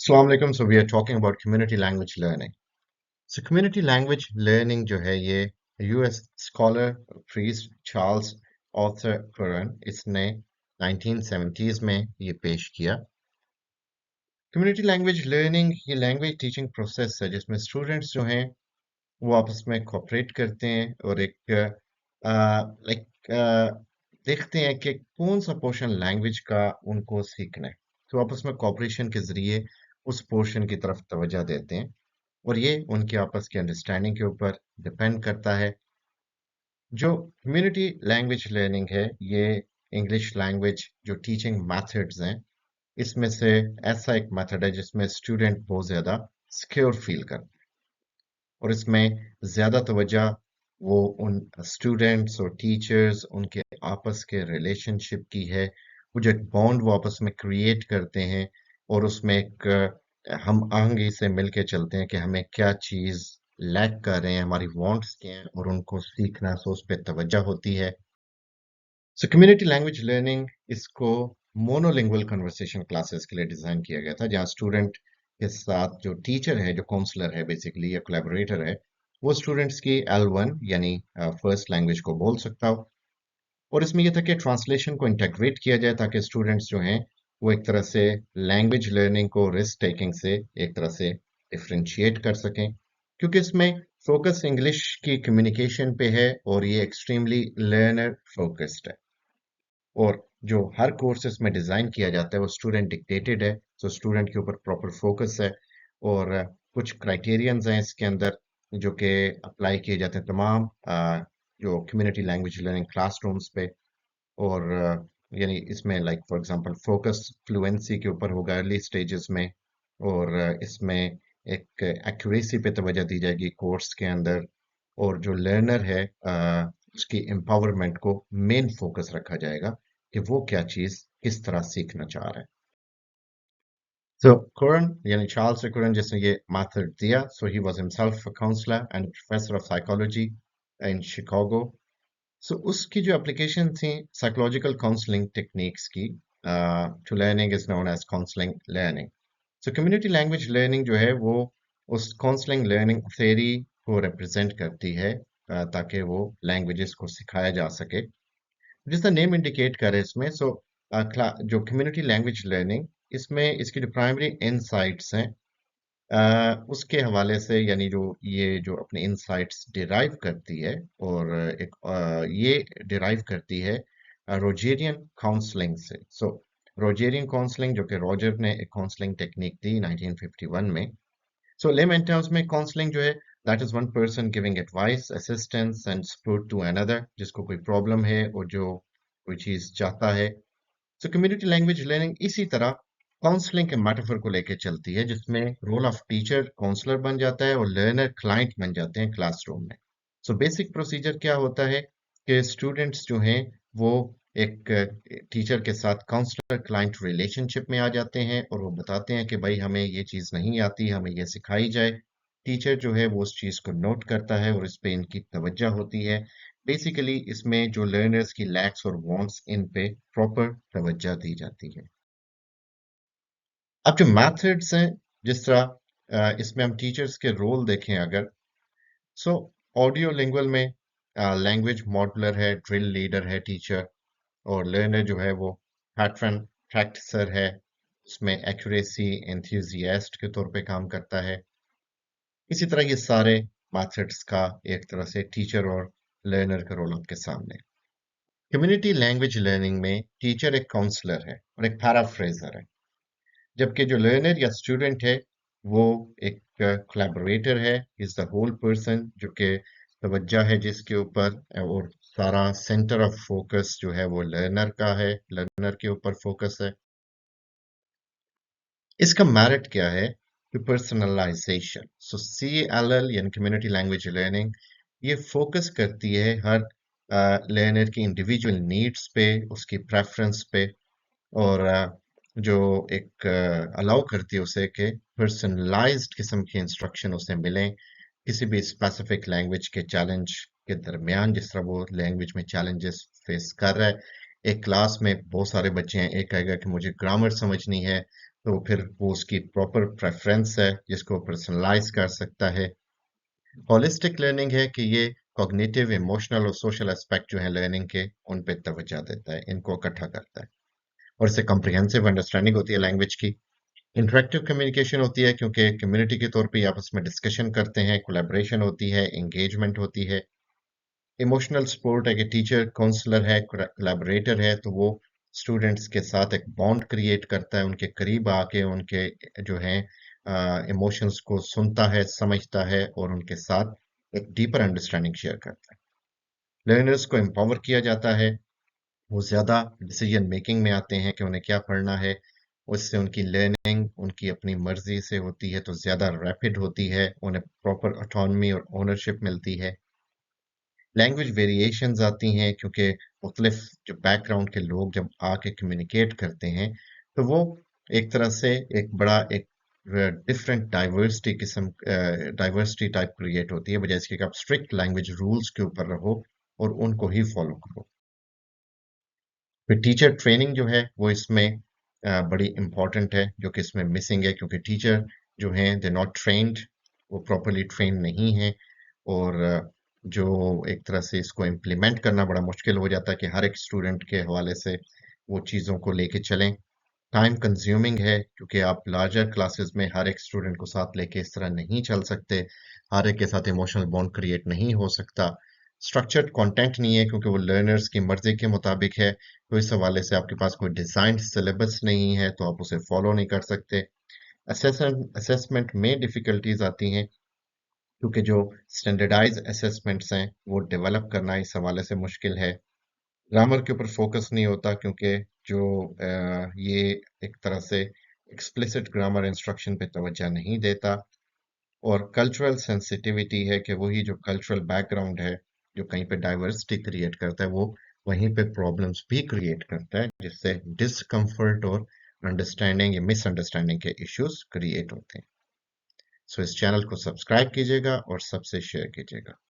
Assalamu alaikum. So we are talking about community language learning. So community language learning जो है ये US scholar priest Charles Arthur Curran इसने 1970s में ये पेश किया। कम्युनिटी लैंग्वेज लर्निंग ये लैंग्वेज टीचिंग प्रोसेस है जिसमें स्टूडेंट्स जो हैं वो आपस में कोऑपरेट करते हैं और एक लाइक देखते हैं कि कौन सा पोर्शन लैंग्वेज का उनको सीखना है, तो आपस में कोऑपरेशन के जरिए उस पोर्शन की तरफ तवज्जो देते हैं और ये उनके आपस की अंडरस्टैंडिंग के ऊपर डिपेंड करता है। जो कम्युनिटी लैंग्वेज लर्निंग है ये इंग्लिश लैंग्वेज जो टीचिंग मेथड्स हैं इसमें से ऐसा एक मेथड है जिसमें स्टूडेंट बहुत ज़्यादा सिक्योर फील करते हैं और इसमें ज़्यादा तवज्जो वो उन स्टूडेंट्स और टीचर्स उनके आपस के रिलेशनशिप की है। वो जो एक बॉन्ड वो आपस में क्रिएट करते हैं और उसमें एक हम आहंगी से मिलके चलते हैं कि हमें क्या चीज़ लैक कर रहे हैं, हमारी वांट्स क्या हैं और उनको सीखना, सो उस पे तवज्जो होती है। सो कम्युनिटी लैंग्वेज लर्निंग इसको मोनोलिंगुअल कन्वर्सेशन क्लासेस के लिए डिज़ाइन किया गया था, जहाँ स्टूडेंट के साथ जो टीचर है, जो काउंसलर है बेसिकली या कोलैबोरेटर है, वो स्टूडेंट्स की L1 यानी फर्स्ट लैंग्वेज को बोल सकता हो और इसमें यह था कि ट्रांसलेशन को इंटीग्रेट किया जाए ताकि स्टूडेंट्स जो हैं वो एक तरह से लैंग्वेज लर्निंग को रिस्क टेकिंग से एक तरह से डिफरेंशिएट कर सकें, क्योंकि इसमें फोकस इंग्लिश की कम्युनिकेशन पे है और ये एक्सट्रीमली लर्नर फोकस्ड है और जो हर कोर्सेज में डिज़ाइन किया जाता है वो स्टूडेंट डिक्टेटेड है, तो स्टूडेंट के ऊपर प्रॉपर फोकस है और कुछ क्राइटेरियंस हैं इसके अंदर जो कि अप्लाई किए जाते हैं तमाम जो कम्युनिटी लैंग्वेज लर्निंग क्लासरूम्स पे और यानी इसमें like for example focus fluency के ऊपर होगा अर्ली स्टेजेस में और इसमें एक एक्यूरेसी पे तवज्जो दी जाएगी कोर्स के अंदर और जो लर्नर है उसकी एम्पावरमेंट को मेन फोकस रखा जाएगा कि वो क्या चीज़ किस तरह सीखना चाह रहा है। So Curran, यानी चार्ल्स कुरन जिसने ये मेथड दिया, so he was himself a counselor and a professor of psychology in Chicago. So उसकी जो एप्लीकेशन थी साइकोलॉजिकल काउंसलिंग टेक्निक्स की to learning is known as counselling learning. So community language learning जो है वो उस काउंसलिंग लर्निंग थ्योरी को represent करती है ताकि वो लैंग्वेजेस को सिखाया जा सके जिसका नेम इंडिकेट करे इसमें। सो जो कम्युनिटी लैंग्वेज लर्निंग इसमें इसकी जो प्राइमरी इनसाइट्स हैं उसके हवाले से यानी जो ये जो अपने इनसाइट्स डिराइव करती है और ये डिराइव करती है रोजेरियन काउंसलिंग से। सो रोजेरियन काउंसलिंग जो कि रॉजर ने एक काउंसलिंग टेक्निक दी 1951 में। सो लेमन टर्म्स में काउंसलिंग जो है that is one person giving advice assistance and support to another जिसको कोई प्रॉब्लम है और जो कोई चीज चाहता है। सो कम्युनिटी लैंग्वेज लर्निंग इसी तरह काउंसलिंग के मेटाफर को लेकर चलती है जिसमें रोल ऑफ टीचर काउंसलर बन जाता है और लर्नर क्लाइंट बन जाते हैं क्लासरूम में। सो बेसिक प्रोसीजर क्या होता है कि स्टूडेंट्स जो हैं वो एक टीचर के साथ काउंसलर क्लाइंट रिलेशनशिप में आ जाते हैं और वो बताते हैं कि भाई हमें ये चीज़ नहीं आती, हमें ये सिखाई जाए। टीचर जो है वो उस चीज़ को नोट करता है और इस पे इनकी तवज्जो होती है। बेसिकली इसमें जो लर्नर्स की लैक्स और वांट्स इन पे प्रॉपर तवज्जो दी जाती है। अब जो मेथड्स हैं जिस तरह इसमें हम टीचर्स के रोल देखें अगर, सो ऑडियो लिंगुअल में लैंग्वेज मॉडलर है, ड्रिल लीडर है टीचर और लर्नर जो है वो पैटर्न प्रैक्टिसर है, उसमें एक्यूरेसी एंथुसियास्ट के तौर पे काम करता है। इसी तरह ये सारे मेथड्स का एक तरह से टीचर और लर्नर का रोल आपके सामने। कम्युनिटी लैंग्वेज लर्निंग में टीचर एक काउंसलर है और एक पैराफ्रेजर है, जबकि जो लर्नर या स्टूडेंट है वो एक कोलैबोरेटर है, इज द होल पर्सन जो कि तवज्जो है जिसके ऊपर और सारा सेंटर ऑफ फोकस जो है वो लर्नर का है, लर्नर के ऊपर फोकस है। इसका मेरिट क्या है कि पर्सनलाइजेशन। सो CLL यानी कम्युनिटी लैंग्वेज लर्निंग ये फोकस करती है हर लर्नर की इंडिविजुअल नीड्स पे, उसकी प्रेफरेंस पे और जो एक अलाउ करती है उसे कि पर्सनलाइज्ड किस्म के इंस्ट्रक्शन उसे मिलें किसी भी स्पेसिफिक लैंग्वेज के चैलेंज के दरमियान, जिस तरह वो लैंग्वेज में चैलेंजेस फेस कर रहा है। एक क्लास में बहुत सारे बच्चे हैं, एक कहेगा कि मुझे ग्रामर समझनी है, तो फिर वो उसकी प्रॉपर प्रेफरेंस है जिसको पर्सनलाइज कर सकता है। होलिस्टिक लर्निंग है कि ये कॉग्निटिव, इमोशनल और सोशल एस्पेक्ट जो है लर्निंग के, उन पे तवज्जो देता है, इनको इकट्ठा करता है। और इससे कॉम्प्रिहेंसिव अंडरस्टैंडिंग होती है लैंग्वेज की। इंटरेक्टिव कम्युनिकेशन होती है क्योंकि कम्युनिटी के तौर पे आपस में डिस्कशन करते हैं, कोलैबोरेशन होती है, एंगेजमेंट होती है। इमोशनल सपोर्ट है कि टीचर काउंसलर है, कोलैबोरेटर है, तो वो स्टूडेंट्स के साथ एक बॉन्ड क्रिएट करता है, उनके करीब आके उनके जो है इमोशंस को सुनता है, समझता है और उनके साथ एक डीपर अंडरस्टैंडिंग शेयर करता है। लर्नर्स को एम्पावर किया जाता है, वो ज़्यादा डिसीजन मेकिंग में आते हैं कि उन्हें क्या पढ़ना है। उससे उनकी लर्निंग उनकी अपनी मर्जी से होती है तो ज़्यादा रैपिड होती है, उन्हें प्रॉपर ऑटोनमी और ओनरशिप मिलती है। लैंग्वेज वेरिएशंस आती हैं क्योंकि मुख्तलिफ जो बैकग्राउंड के लोग जब आके कम्युनिकेट करते हैं तो वो एक तरह से एक बड़ा एक डिफरेंट डाइवर्सिटी टाइप क्रिएट होती है, बजाय इसके कि आप स्ट्रिक्ट लैंग्वेज रूल्स के ऊपर रहो और उनको ही फॉलो करो। फिर टीचर ट्रेनिंग जो है वो इसमें बड़ी इम्पॉर्टेंट है, जो कि इसमें मिसिंग है क्योंकि टीचर जो हैं दे नॉट ट्रेन्ड, वो प्रॉपरली ट्रेन नहीं है। और जो एक तरह से इसको इम्प्लीमेंट करना बड़ा मुश्किल हो जाता है कि हर एक स्टूडेंट के हवाले से वो चीज़ों को लेके चलें। टाइम कंज्यूमिंग है क्योंकि आप लार्जर क्लासेस में हर एक स्टूडेंट को साथ लेके इस तरह नहीं चल सकते, हर एक के साथ इमोशनल बॉन्ड क्रिएट नहीं हो सकता। स्ट्रक्चर्ड कंटेंट नहीं है क्योंकि वो लर्नर्स की मर्जी के मुताबिक है, तो इस हवाले से आपके पास कोई डिजाइंड सिलेबस नहीं है तो आप उसे फॉलो नहीं कर सकते। असेसमेंट में डिफिकल्टीज आती हैं क्योंकि जो स्टैंडर्डाइज असेसमेंट्स हैं वो डेवलप करना इस हवाले से मुश्किल है। ग्रामर के ऊपर फोकस नहीं होता क्योंकि जो ये एक तरह से एक्सप्लिसिट ग्रामर इंस्ट्रक्शन पे तवज्जो नहीं देता। और कल्चरल सेंसिटिविटी है कि वही जो कल्चरल बैकग्राउंड है जो कहीं पे डाइवर्सिटी क्रिएट करता है वो वहीं पे प्रॉब्लम्स भी क्रिएट करता है, जिससे डिसकम्फर्ट और अंडरस्टैंडिंग या मिसअंडरस्टैंडिंग के इश्यूज क्रिएट होते हैं। सो इस चैनल को सब्सक्राइब कीजिएगा और सबसे शेयर कीजिएगा।